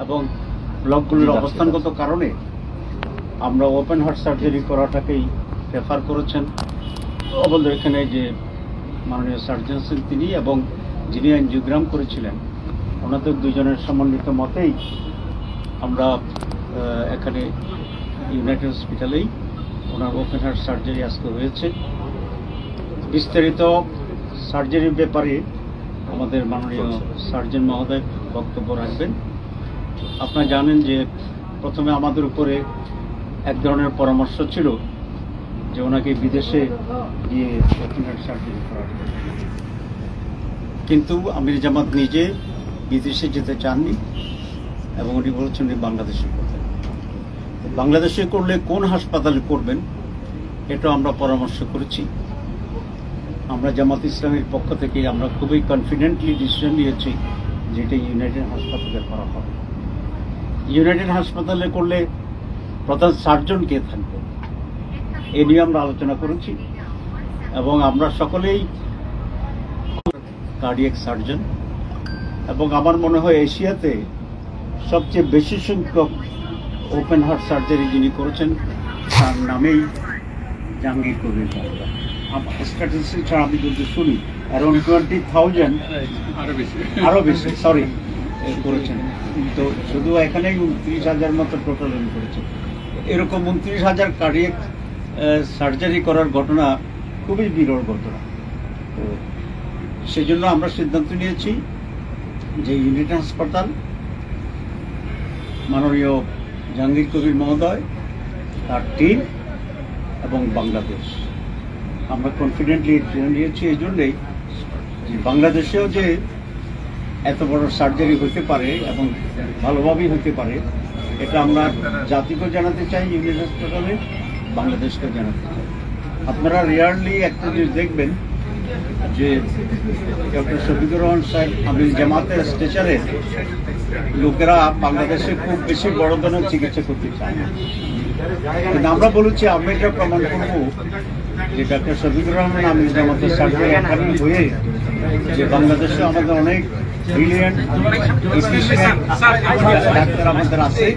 এবং ব্লকগুলির অবস্থানগত কারণে আমরা ওপেন হার্ট সার্জারি করাটাকেই প্রেফার করেছেন। আমাদের এখানে যে মাননীয় সার্জন আছেন তিনি এবং যিনি এনজিওগ্রাম করেছিলেন ওনাদের দুজনের সমন্বিত মতেই আমরা এখানে ইউনাইটেড হসপিটালেই ওনার ওপেন হার্ট সার্জারি আজকে হয়েছে। বিস্তারিত সার্জারির ব্যাপারে আমাদের মাননীয় সার্জন মহোদয় বক্তব্য রাখবেন। আপনারা জানেন যে প্রথমে আমাদের উপরে এক ধরনের পরামর্শ ছিল যে ওনাকে বিদেশে গিয়ে ওপেন হার্ট সার্জারি করা, কিন্তু আমির জামাত নিজে বিদেশে যেতে চাননি এবং উনি বলেছেন উনি বাংলাদেশে করবেন। বাংলাদেশে করলে কোন হাসপাতালে করবেন এটা আমরা পরামর্শ করেছি। আমরা জামাত ইসলামের পক্ষ থেকে আমরা খুবই কনফিডেন্টলি ডিসিশন নিয়েছি যে এটা ইউনাইটেড হাসপাতালে করা হবে। ইউনাইটেড হাসপাতালে করলে প্রধান সার্জন কে থাকবে এ নিয়ে আমরা আলোচনা করেছি এবং আমরা সকলেই কার্ডিয়াক সার্জন এবং আমার মনে হয় এশিয়াতে সবচেয়ে বেশি সংখ্যক ওপেন হার্ট সার্জারি যিনি করেছেন তার নামেই জাহাঙ্গীর কবির মহোদয়। স্ট্যাটিস্টিক্স আমি যদি শুনি অ্যারাউন্ড 20,000 আরো বেশি করেছেন। তো শুধু এখানেই 29,000 মতো টোটাল করেছেন। এরকম 29,000 কার্ডিয়াক সার্জারি করার ঘটনা খুবই বিরল ঘটনা। তো সেজন্য আমরা সিদ্ধান্ত নিয়েছি যে ইউনাইটেড হাসপাতাল, মাননীয় জাহাঙ্গীর কবির মহোদয়, তার টিম এবং বাংলাদেশ আমরা কনফিডেন্টলি নিয়েছি এই জন্যেই যে বাংলাদেশেও যে এত বড় সার্জারি হতে পারে এবং ভালোভাবেই হতে পারে এটা আমরা জাতিকেও জানাতে চাই, ইউনাইটেড হাসপাতালে বাংলাদেশকেও জানাতে চাই। আপনারা রেয়ারলি একটা জিনিস দেখবেন যে ডক্টর শফিকুর রহমান সাহেব আমির জামাতের স্ট্রেচারে লোকেরা বাংলাদেশে খুব বেশি বড় ধরনের চিকিৎসা করতে চায় না, কিন্তু আমরা বলেছি আমরা এটা প্রমাণ করবো যে ডক্টর শফিকুর রহমান আমির জামাতের সার্জারি এখানে হয়ে যে বাংলাদেশে আমাদের অনেক ব্রিলিয়েন্ট ডাক্তার আমাদের আছে।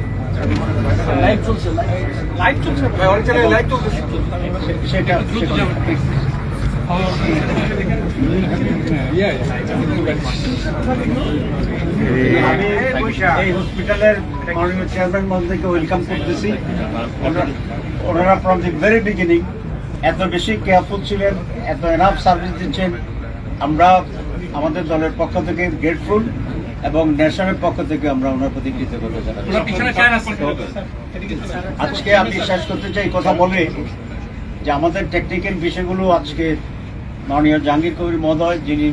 সেটা আমি এই হসপিটালের মাননীয় চেয়ারম্যান মহোদয়কে ওয়েলকাম করতেছি। ওনারা ফ্রম দি ভেরি বিগিনিং এত বেশি কেয়ারফুল ছিলেন, এত এনাফ সার্ভিস দিচ্ছেন। আমরা আমাদের দলের পক্ষ থেকে গ্রেটফুল এবং ন্যাশনের পক্ষ থেকে আমরা ওনার প্রতি কৃতজ্ঞতা জানাচ্ছি। আজকে আমি শেষ করতে চাই কথা বলে যে আমাদের টেকনিক্যাল বিষয়গুলো আজকে মাননীয় জাহাঙ্গীর কবির মহোদয় যিনি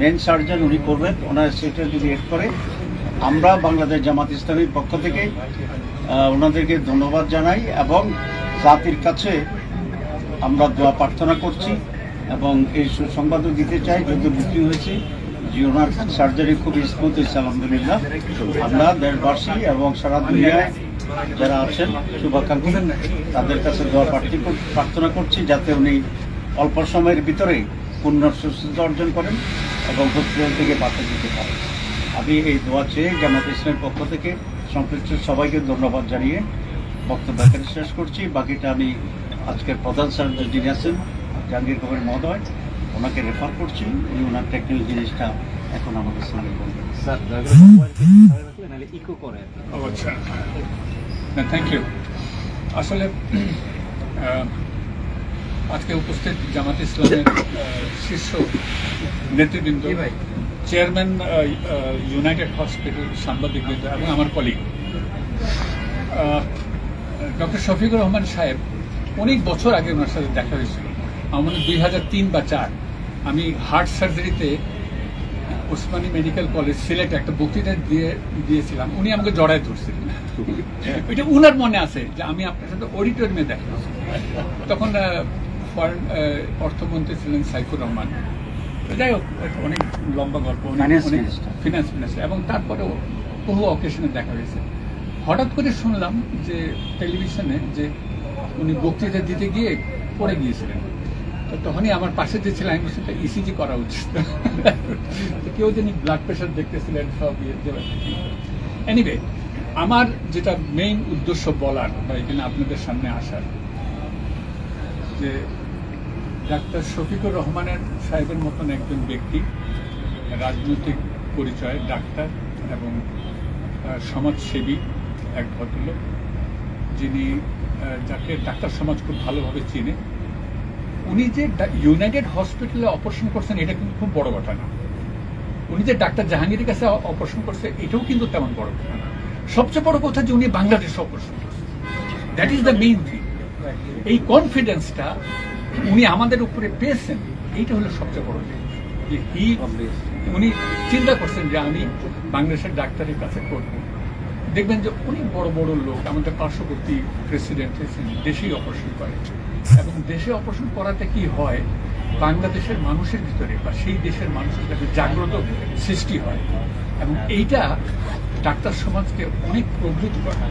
মেন সার্জন উনি করবেন, ওনার সেটা যদি এড করে আমরা বাংলাদেশ জামাত ইসলামীর পক্ষ থেকে ওনাদেরকে ধন্যবাদ জানাই এবং জাতির কাছে আমরা দোয়া প্রার্থনা করছি এবং এই সুসংবাদও দিতে চাই যত বুকিং হয়েছে যে ওনার সার্জারি খুব স্মুথ হয়েছে আলহামদুলিল্লাহ। আমরা দেশবাসী এবং সারা দুনিয়ায় যারা আছেন শুভাকাঙ্ক্ষী তাদের কাছে দোয়া প্রার্থনা করছি যাতে উনি অল্প সময়ের ভিতরে পূর্ণ সুস্থতা অর্জন করেন এবং হসপিটাল থেকে বাঁচা দিতে পারেন। আমি এই দোয়া চেয়ে জামাত ইসলামের পক্ষ থেকে সম্পৃক্ত সবাইকে ধন্যবাদ জানিয়ে বক্তব্য এখানে শেষ করছি। বাকিটা আমি আজকের প্রধান সার্জন যিনি আছেন জাহাঙ্গীর কবির মহোদয় ওনাকে রেফার করছি, উনি ওনার টেকনিক্যাল জিনিসটা এখন আমাদের সামনে বলবেন। আচ্ছা, থ্যাংক ইউ। আসলে আজকে উপস্থিত জামাত ইসলামের শীর্ষ নেতৃবৃন্দ, চেয়ারম্যান ইউনাইটেড হসপিটাল, সাংবাদিকবৃন্দ এবং আমার কলিগ ডক্টর শফিকুর রহমান সাহেব, অনেক বছর আগে ওনার সাথে দেখা হয়েছিল। আমার 2003 বা 2004 আমি হার্ট সার্জারিতে ওসমানী মেডিকেল কলেজ সিলেটে একটা বক্তৃতা দিয়েছিলাম। উনি আমাকে জড়ায় ধরছিলেন, এটা উনার মনে আছে যে আমি আপনার সাথে অডিটোরিয়ামে দেখা হয়েছি। তখন ফরেন অর্থমন্ত্রী ছিলেন সাইফুর রহমান। যাই হোক, অনেক লম্বা গল্প, ফিনান্স মিনিস্টার, এবং তারপরেও বহু অকেশনে দেখা হয়েছে। হঠাৎ করে শুনলাম যে টেলিভিশনে যে উনি বক্তৃতা দিতে গিয়ে পড়ে গিয়েছিলেন। তো তখনই আমার পাশে যে ছিলেন আমি বলছি ইসিজি করা উচিত। কেউ যিনি ব্লাড প্রেশার দেখতেছিলেন সব এনিওয়ে, আমার যেটা মেইন উদ্দেশ্য বলার বা এখানে আপনাদের সামনে আসার, যে ডাক্তার শফিকুর রহমানের সাহেবের মতন একজন ব্যক্তি, রাজনৈতিক পরিচয় ডাক্তার এবং সমাজসেবী এক ভদ্রলোক, যিনি যাকে ডাক্তার সমাজ খুব ভালোভাবে চিনে, উনি যে ইউনাইটেড হসপিটালে অপারেশন করছেন এটা কিন্তু খুব বড় কথা না। উনি যে ডাক্তার জাহাঙ্গীরের কাছে অপারেশন করছে এটাও কিন্তু তেমন বড় কথা না। সবচেয়ে বড় কথা যে উনি বাংলাদেশে অপারেশন করছেন, that is the main thing. এই কনফিডেন্সটা উনি আমাদের উপরে পেয়েছেন, এইটা হলো সবচেয়ে বড় জিনিস। যে উনি চিন্তা করছেন যে আমি বাংলাদেশের ডাক্তারের কাছে করব। দেখবেন যে অনেক বড় বড় লোক আমাদের পার্শ্ববর্তী প্রেসিডেন্ট দেশেই অপারেশন করে, এবং দেশে অপারেশন করাতে কি হয়, বাংলাদেশের মানুষের ভিতরে বা সেই দেশের মানুষের কাছে জাগ্রত সৃষ্টি হয়, এবং এইটা ডাক্তার সমাজকে অনেক প্রবৃত করে।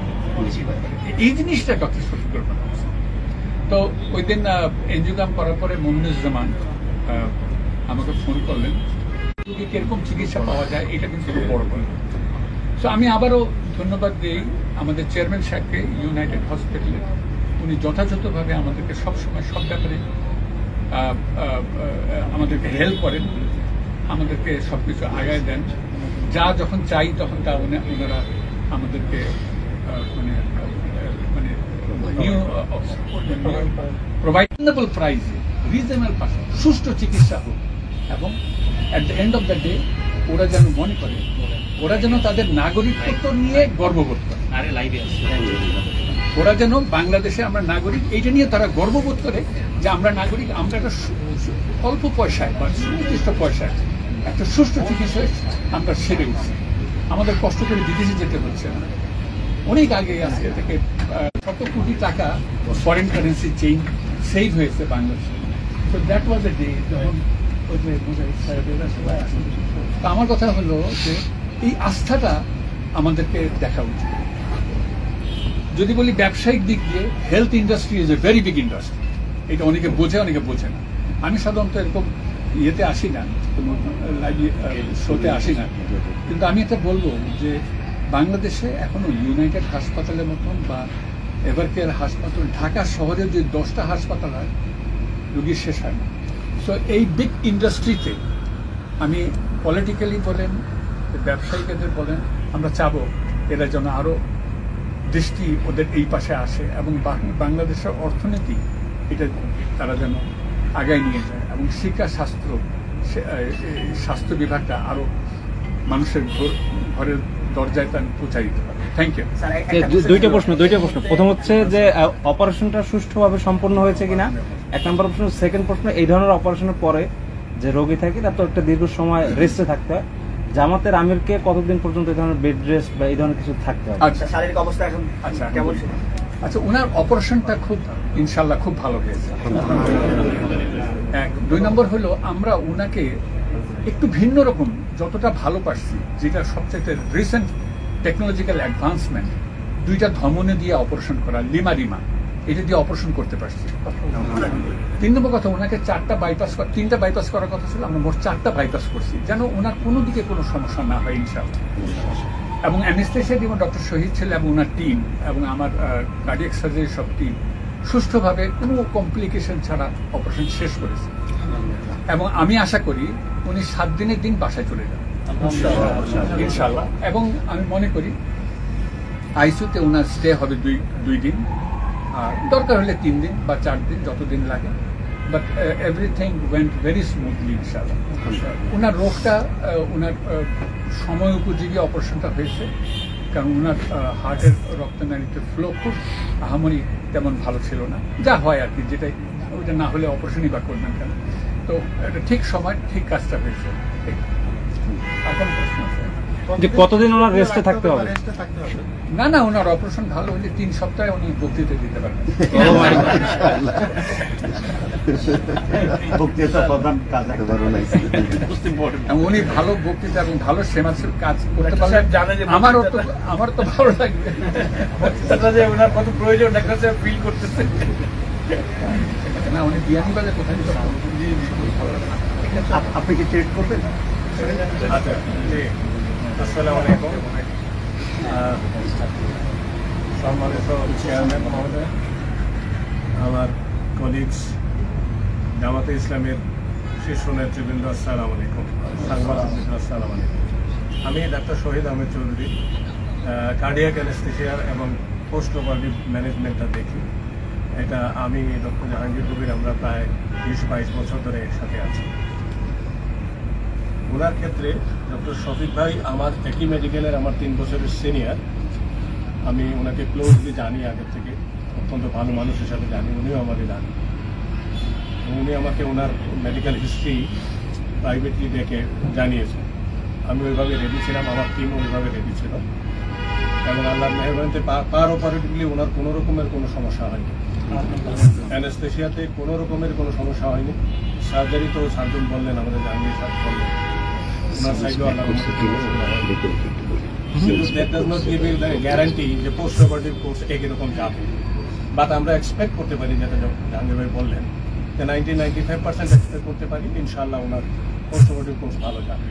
এই জিনিসটা ডক্টর শফিকুর রহমান করছে। তো ওই দিন এনজিওগ্রাম করার পরে মমিনুজ্জামান আমাকে ফোন করলেন, কিরকম চিকিৎসা পাওয়া যায়, এটা কিন্তু খুব বড় বড়। তো আমি আবারও ধন্যবাদ দিই আমাদের চেয়ারম্যান সাহেবকে, ইউনাইটেড হসপিটালের। উনি যথাযথভাবে আমাদেরকে সবসময় সব ব্যাপারে আমাদেরকে হেল্প করেন, আমাদেরকে সবকিছু আগায় দেন। যা যখন চাই তখন তা ওনারা আমাদেরকে মানে প্রোভাইডেবল প্রাইসে, রিজনেবল প্রাইসে সুষ্ঠু চিকিৎসা হোক, এবং at the end of the day ওরা যেন মনে করে, ওরা যেন তাদের নাগরিকত্ব নিয়ে গর্ববোধ করে। ওরা যেন বাংলাদেশে আমরা নাগরিক, এইটা নিয়ে তারা গর্ববোধ করে যে আমরা নাগরিক, আমরা একটা অল্প পয়সায় বা সুনির্দিষ্ট পয়সায় একটা সুষ্ঠু চিকিৎসায় আমরা সেরে উঠছি। আমাদের কষ্ট করে বিদেশে যেতে হচ্ছে না। অনেক আগে আজকে থেকে শত কোটি টাকা ফরেন কারেন্সি চেঞ্জ সেভ হয়েছে বাংলাদেশে। তো দ্যাট ওয়াজ এ ডে যখন আমার কথা হলো যে এই আস্থাটা আমাদেরকে দেখা উচিত। যদি বলি ব্যবসায়িক দিক দিয়ে, health industry is a very big industry. এটা অনেকে বোঝে, অনেকে বোঝে না। আমি সাধারণত এরকম ইয়েতে আসি না, কোনো লাইভ শোতে আসি না, কিন্তু আমি এটা বলবো যে বাংলাদেশে এখনো ইউনাইটেড হাসপাতালের মতন বা এভারকেয়ার হাসপাতাল, ঢাকা শহরে যে 10টা হাসপাতাল হয়, রোগী শেষ হয় না। সো এই বিগ ইন্ডাস্ট্রিতে আমি পলিটিক্যালি বলেন, ব্যবসায়িকদের বলেন, আমরা চাবো এরা যেন আরো দৃষ্টি ওদের এই পাশে আসে, এবং বাংলাদেশের অর্থনীতি এটা তারা যেন আগায় নিয়ে যায়, এবং শিক্ষা স্বাস্থ্য বিভাগটা আরো মানুষের ঘরের দরজায় তার পৌঁছাই দিতে পারে। Thank you. দুইটা প্রশ্ন। প্রথম হচ্ছে যে অপারেশনটা সুষ্ঠুভাবে সম্পন্ন হয়েছে কিনা, 1 নম্বর প্রশ্ন। সেকেন্ড প্রশ্ন, এই ধরনের অপারেশনের পরে যে রোগী থাকে তার তো একটা দীর্ঘ সময় রেস্টে থাকতে হয়, জামাতের আমিরকে কতদিন পর্যন্ত এই ধরনের বেড রেস্ট বা এই ধরনের কিছু থাকতে হয়? আচ্ছা, শারীরিক অবস্থা এখন কেমন? আচ্ছা, ওনার অপারেশনটা খুব ইনশাল্লাহ খুব ভালো হয়েছে। 2 নম্বর হলো আমরা ওনাকে একটু ভিন্ন রকম যতটা ভালো পারছি, যেটা সবচেয়ে রিসেন্ট টেকনোলজিক্যাল অ্যাডভান্সমেন্ট, 2টা ধমনী দিয়ে অপারেশন করা, লিমা এটা দিয়ে অপারেশন করতে পারছি। 3 নম্বর কথা, ওনাকে 3টা বাইপাস করার কথা ছিল, আমরা মোট 4টা বাইপাস করছি, যেন ওনার কোনো দিকে কোনো সমস্যা না হয় ইনশাআল্লাহ। এবং অ্যানেস্থেশিয়া টিম ডক্টর শহীদ ছিল এবং ওনার টিম এবং আমার কার্ডিয়াক সার্জারি সব টিম সুষ্ঠুভাবে কোনো কমপ্লিকেশন ছাড়া অপারেশন শেষ করেছে, এবং আমি আশা করি উনি 7 দিনের দিন বাসায় চলে যাবেন ইনশাআল্লাহ। এবং আমি মনে করি আইসিইউতে ওনার স্টে হবে 2 দিন, আর দরকার হলে 3 দিন বা 4 দিন, যতদিন লাগে। But everything went very smoothly ইনশাআল্লাহ। ওনার রোগটা ওনার সময় উপযোগী অপারেশনটা হয়েছে, কারণ ওনার হার্টের রক্তনালীতে ফ্লো খুব আহামরি তেমন ভালো ছিল না, যা হয় আর কি, যেটাই ওইটা না হলে অপারেশনই বা করবেন কেন। তো এটা ঠিক সময় ঠিক কাজটা হয়েছে। এখন প্রশ্ন যে কতদিন ওনার রেস্টে থাকতে হবে? না, ওনার অপারেশন ভালো হলে 3 সপ্তাহে উনি বক্তৃতা দিতে পারবেন। উনি ভালো বক্তৃতা এবং ভালো সেমাসের কাজ করতে পারবেন, আমার তো ভালো লাগবে। ওনার কত প্রয়োজন ফিল করতেছে না, উনি বিয়ানীবাজার কোথায় আপনি কি ট্রিট করবেন? আসসালামু আলাইকুম। সম্মানিত চেয়ারম্যান মহোদয়, আমার কলিগস, জামাতে ইসলামের শীর্ষ নেতৃবৃন্দ, আসসালামু আলাইকুম, সাংবাদিক আসসালামু আলাইকুম। আমি ডাক্তার শহীদ আহমেদ চৌধুরী, কার্ডিয়াক অ্যানেস্থেসিয়ার এবং পোস্ট অপারেটিভ ম্যানেজমেন্টটা দেখি। এটা আমি ডক্টর জাহাঙ্গীর কবির আমরা প্রায় 20-22 বছর ধরে একসাথে আছি। ওনার ক্ষেত্রে ডক্টর শফিক ভাই আমার একই মেডিকেলের আমার 3 বছরের সিনিয়র। আমি ওনাকে ক্লোজলি জানি আগের থেকে, অত্যন্ত ভালো মানুষ হিসাবে জানি, উনিও আমাকে জানেন। উনি আমাকে ওনার মেডিকেল হিস্ট্রি প্রাইভেটলি ডেকে জানিয়েছেন। আমি ওইভাবে রেডি ছিলাম, আমার টিম ওইভাবে রেডি ছিল, এবং আল্লাহর মেহরবানিতে পার অপারেটিভলি ওনার কোনো রকমের কোনো সমস্যা হয়নি। অ্যানেস্থেসিয়াতে কোনো রকমের কোনো সমস্যা হয়নি। সার্জারি তো সার্জন বললেন, আমাদের জাহাঙ্গীর সাহেব বললেন, ওনার সাইডেও আল্লাহ গ্যারান্টি যে পোস্ট অপারেটিভ কোর্স একই যাবে, বাট আমরা এক্সপেক্ট করতে পারি, যেটা জাহাঙ্গীর ভাই বললেন, যে 90-95% এক্সপেক্ট করতে পারি ইনশাআল্লাহ ওনার পোস্ট অপারেটিভ কোর্স ভালো যাবে।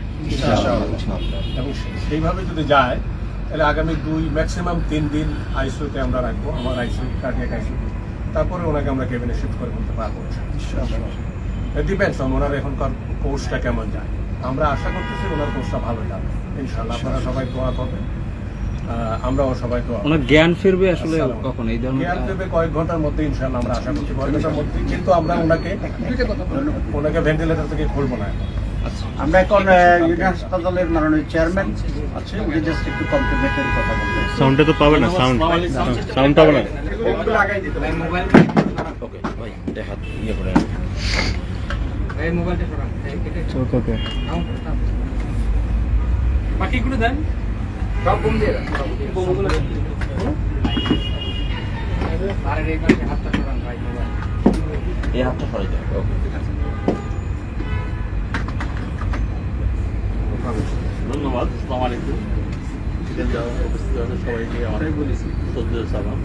এবং সেইভাবে যদি যায় তাহলে আগামী 2 ম্যাক্সিমাম 3 দিন আইসিইউতে আমরা রাখবো, আমার আইসিইউ, কার্ডিয়াক আইসিইউ। তারপরে ওনাকে আমরা কেবিনে শিফট করে বলতে পারবো। ডিপেন্ডস অন ওনার এখনকার কোর্সটা কেমন যায়। আমরা আশা করতেছি ওনার কোর্সটা ভালো যাবে ইনশাআল্লাহ। আপনারা সবাই দোয়া করবেন, আমরাও সবাই দোয়া। ওনার জ্ঞান ফিরবে আসলে কখন? এই ধরনের জ্ঞান ফিরবে কয়েক ঘন্টার মধ্যে ইনশাআল্লাহ, আমরা আশা করছি কয়েক ঘন্টার মধ্যে। কিন্তু আমরা ওনাকে ভেন্টিলেটর থেকে খুলবো না। আমরা এখন ইউনিয়ন হাসপাতালের মাননীয় চেয়ারম্যান আছে, উনি জাস্ট একটু কমপ্লিমেন্টারি কথা বলবেন। সাউন্ডটা তো পাবে না, সাউন্ড পাবে না। ওকে ভাই, দেখা ইয়ে করে ওকে বাকিগুলো দেন, সব বোম দিয়ে দেন, বোমগুলো আর এই পাশে হাতটা সরান ভাই, মোবাইল এই হাতটা সরাই দাও। ওকে, ধন্যবাদ। আসসালামু আলাইকুম। উপস্থিত সবাইকে অনেক শ্রদ্ধেয় সালাম।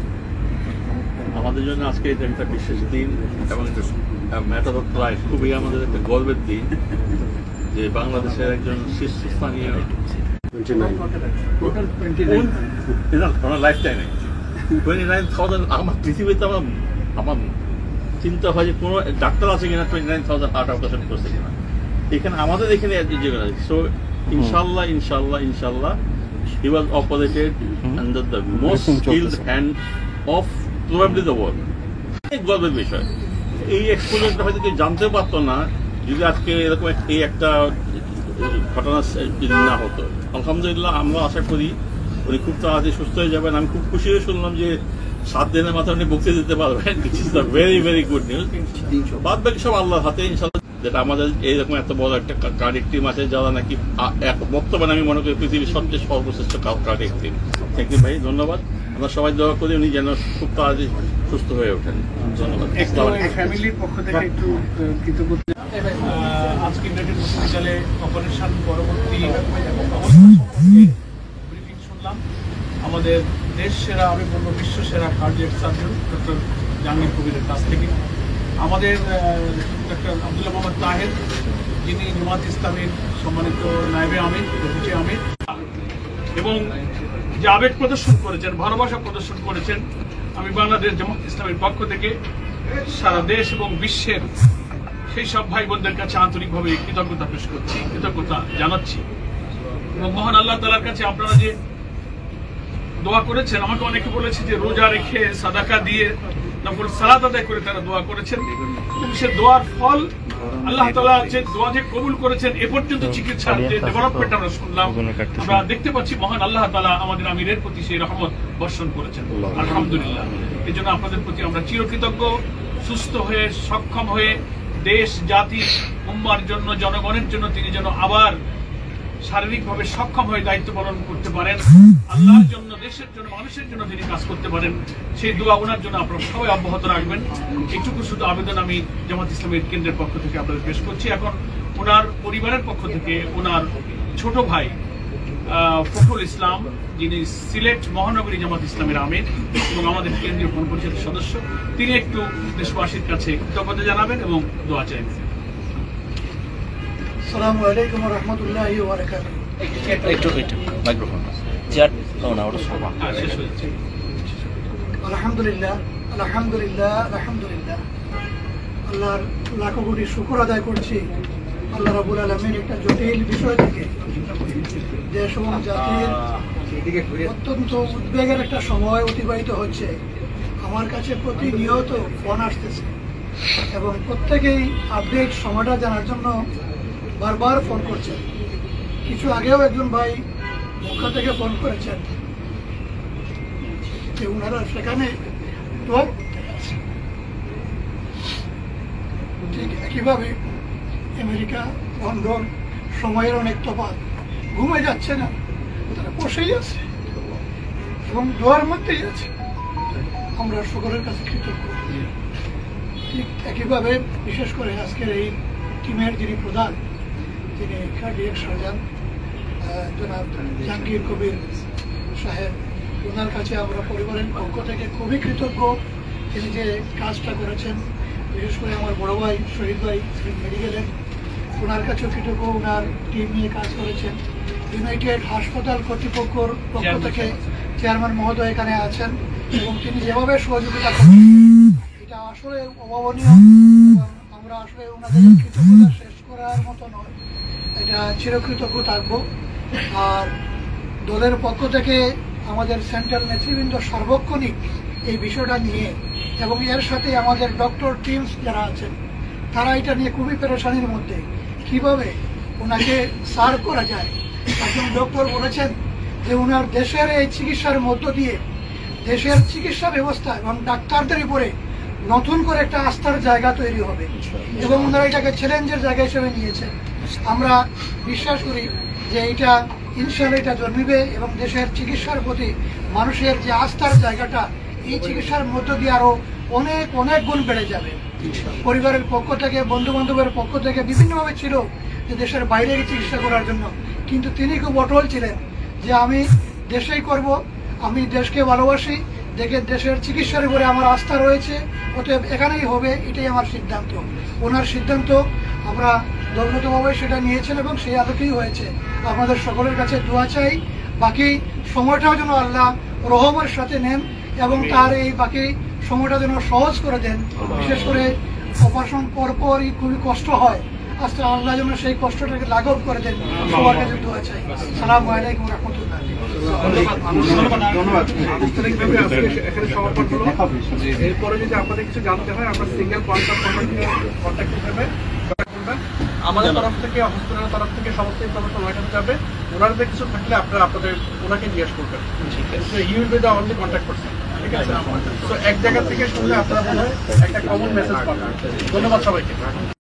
আমাদের জন্য আজকে এটা একটা বিশেষ দিন এবং ম্যাটার অফ প্রাইড, খুবই আমাদের একটা গর্বের দিন যে বাংলাদেশের একজন শীর্ষস্থানীয় লাইফ টাইমে 29,000। আমার পৃথিবীতে আমার চিন্তা হয় যে কোনো ডাক্তার আছে কিনা 29,000 হার্ট অপারেশন করছে কিনা। এখানে আমাদের এখানে সো ইনশাল্লাহ ইনশাল্লাহ ইনশাল্লাহ he was operated under the most skilled hand of probably the world. এক গর্বের বিষয়। এই এক্সপোজারটা হয়তো কেউ জানতে পারতো না যদি আজকে এরকম এই একটা ঘটনা যদি না হতো। আলহামদুলিল্লাহ, আমরা আশা করি উনি খুব তাড়াতাড়ি সুস্থ হয়ে যাবেন। আমি খুব খুশি হয়ে শুনলাম যে 7 দিনের মাথায় উনি বক্তৃতা দিতে পারবেন, which is the very very good news. বাদ বাকি সব আল্লাহর হাতে ইনশাল্লাহ। যেটা আমাদের এইরকম এত বড় একটা কার্ডিয়াক টিম আছে, যারা নাকি বর্তমানে আমি মনে করি পৃথিবীর সবচেয়ে সর্বশ্রেষ্ঠ কার্ডিয়াক টিম। থ্যাংক ইউ ভাই, ধন্যবাদ। আমরা সবাই দোয়া করি উনি যেন খুব তাড়াতাড়ি সুস্থ হয়ে ওঠেন। ধন্যবাদ। ফ্যামিলির পক্ষ থেকে একটু কৃতজ্ঞতা। আজকে ইউনাইটেড হসপিটালে অপারেশন পরবর্তী ব্রিফিং শুনলাম আমাদের দেশ সেরা, আমি বলবো বিশ্ব সেরা কার্ডিয়াক সার্জন ডক্টর জাহাঙ্গীর কবিরের কাছ থেকে। আমাদের ডক্টর আব্দুল্লাহ মোহাম্মদ তাহের, যিনি জামাত ইসলামের সম্মানিত নায়েবে আমির, ডেপুটি আমির, এবং যে আবেগ প্রদর্শন করেছেন, ভালোবাসা প্রদর্শন করেছেন, আমি বাংলাদেশ জামাত ইসলামের পক্ষ থেকে সারা দেশ এবং বিশ্বের সেই সব ভাই বোনদের কাছে আন্তরিকভাবে কৃতজ্ঞতা পেশ করছি, কৃতজ্ঞতা জানাচ্ছি। এবং মহান আল্লাহ তাআলার কাছে আপনারা যে দোয়া করেছেন, আমাকে অনেকে বলেছে যে রোজা রেখে সাদাকা দিয়ে নফল সালাত আদায় করে তারা দোয়া করেছেন, এবং সে দোয়ার ফল আল্লাহ তাআলা যে দোয়া যে কবুল করেছেন, এ পর্যন্ত চিকিৎসার যে ডেভেলপমেন্ট আমরা শুনলাম, আমরা দেখতে পাচ্ছি মহান আল্লাহ তাআলা আমাদের আমিরের প্রতি সেই রহমত বর্ষণ করেছেন, আলহামদুলিল্লাহ। এই জন্য আপনাদের প্রতি আমরা চিরকৃতজ্ঞ। সুস্থ হয়ে, সক্ষম হয়ে, দেশ জাতি উম্মার জন্য, জনগণের জন্য তিনি যেন আবার শারীরিকভাবে সক্ষম হয়ে দায়িত্ব পালন করতে পারেন, আল্লাহর জন্য, দেশের জন্য, মানুষের জন্য তিনি কাজ করতে পারেন, সেই দোয়া ওনার জন্য আপনারা সবাই অব্যাহত রাখবেন। এইটুকু শুধু আবেদন আমি জামাত ইসলামের কেন্দ্রের পক্ষ থেকে আপনাদের পেশ করছি। এখন ওনার পরিবারের পক্ষ থেকে ওনার ছোট ভাই ফখরুল ইসলাম, যিনি সিলেট মহানগরী জামাত ইসলামের আমির এবং আমাদের কেন্দ্রীয় পরিষদের সদস্য, তিনি একটু দেশবাসীর কাছে কৃতজ্ঞতা জানাবেন এবং দোয়া চাইবেন। আসসালামু আলাইকুম ওয়া রাহমাতুল্লাহি ওয়া বারাকাতুহু। একটু মাইক্রোফোন শেষ হয়েছে। আলহামদুলিল্লাহ, আলহামদুলিল্লাহ, আলহামদুলিল্লাহ। আল্লাহর লাখো কোটি শুকর আদায় করছি আল্লাহ রাব্বুল আলামিন একটা জটিল বিষয় থেকে দেশ এবং জাতির অত্যন্ত উদ্বেগের একটা সময় অতিবাহিত হচ্ছে। আমার কাছে প্রতিনিয়ত ফোন আসতেছে এবং প্রত্যেকেই আপডেট সময়টা জানার জন্য বারবার ফোন করছেন। কিছু আগেও একজন ভাই মক্কা থেকে ফোন করেছেন যে ওনারা সেখানে ঠিক একইভাবে আমেরিকা, লন্ডন সময়ের অনেক তফাৎ, ঘুমে যাচ্ছে না, তারা বসেই আছে এবং দোয়ার মধ্যেই আছে। আমরা সকলের কাছে কৃতজ্ঞ। ঠিক একইভাবে বিশেষ করে আজকের এই টিমের যিনি প্রধান, তিনি কার্ডিয়াক সার্জন জনাব জাহাঙ্গীর কবির সাহেব, ওনার কাছে আমরা পরিবারের পক্ষ থেকে খুবই কৃতজ্ঞ। তিনি যে কাজটা করেছেন, বিশেষ করে আমার বড় ভাই শহীদ ভাই মেডিকেলের, ওনার কাছেও কৃতজ্ঞ। ওনার টিম নিয়ে কাজ করেছেন। ইউনাইটেড হাসপাতাল কর্তৃপক্ষর পক্ষ থেকে চেয়ারম্যান মহোদয় এখানে আছেন এবং তিনি যেভাবে সহযোগিতা করেন এটা আসলে অভাবনীয় এবং আমরা আসলে ওনাদের কৃতজ্ঞতা শেষ করার মতো নয়, এটা চিরকৃতজ্ঞ থাকবো। আর দলের পক্ষ থেকে আমাদের সেন্ট্রাল নেতৃবৃন্দ সার্বক্ষণিক এই বিষয়টা নিয়ে এবং এর সাথে আমাদের ডক্টর টিমস যারা আছেন তারা এটা নিয়ে খুবই পেরেশানির মধ্যে, কিভাবে ওনাকে সার্ভ করা যায়। একজন ডক্টর বলেছেন যে ওনার দেশের এই চিকিৎসার মধ্য দিয়ে দেশের চিকিৎসা ব্যবস্থা এবং ডাক্তারদের উপরে নতুন করে একটা আস্থার জায়গা তৈরি হবে এবং ওনারা এটাকে চ্যালেঞ্জের জায়গা হিসেবে নিয়েছেন। আমরা বিশ্বাস করি যে এটা ইনশাআল্লাহ এটা জন্মিবে এবং দেশের চিকিৎসার প্রতি মানুষের যে আস্থার জায়গাটা এই চিকিৎসার মধ্য দিয়ে আরো অনেক অনেক গুণ বেড়ে যাবে। পরিবারের পক্ষ থেকে, বন্ধু বান্ধবের পক্ষ থেকে বিভিন্নভাবে ছিল যে দেশের বাইরে চিকিৎসা করার জন্য, কিন্তু তিনি খুব অটল ছিলেন যে আমি দেশেই করব, আমি দেশকে ভালোবাসি, দেশের চিকিৎসার উপরে আমার আস্থা রয়েছে, অতএব এখানেই হবে, এটাই আমার সিদ্ধান্ত। ওনার সিদ্ধান্ত আমরা দলগতভাবে সেটা নিয়েছেন এবং সেই আলোকেই হয়েছে। আপনাদের সকলের কাছে দোয়া চাই, বাকি সময়টাও যেন আল্লাহ রহমের সাথে নেন এবং তার এই বাকি সময়টা যেন সহজ করে দেন। বিশেষ করে অপারেশন পরপরই খুবই কষ্ট হয়, আস্তে আল্লাহ যেন সেই কষ্টটাকে লাঘব করে দেন। সবার কাছে দোয়া চাই। আসসালামু আলাইকুম রহমতুল্লাহ। আনুষ্ঠানিকভাবে আজকে এখানে সমাপন হলো। এরপরে যদি আপনাদের কিছু জানতে হয় আপনার সিঙ্গেল পয়েন্ট অফ কন্ট্যাক্ট করবেন। আমাদের তরফ থেকে, হসপিটালের তরফ থেকে সমস্ত ইনফরমেশন ওনার কাছে যাবে। ওনাদের কিছু থাকলে আপনারা ওনাকে জিজ্ঞেস করবেন। He will be the only contact person. ঠিক আছে? তো এক জায়গা থেকে শুনলে আপনারা মনে হয় একটা কমন মেসেজ পাবেন। ধন্যবাদ সবাইকে।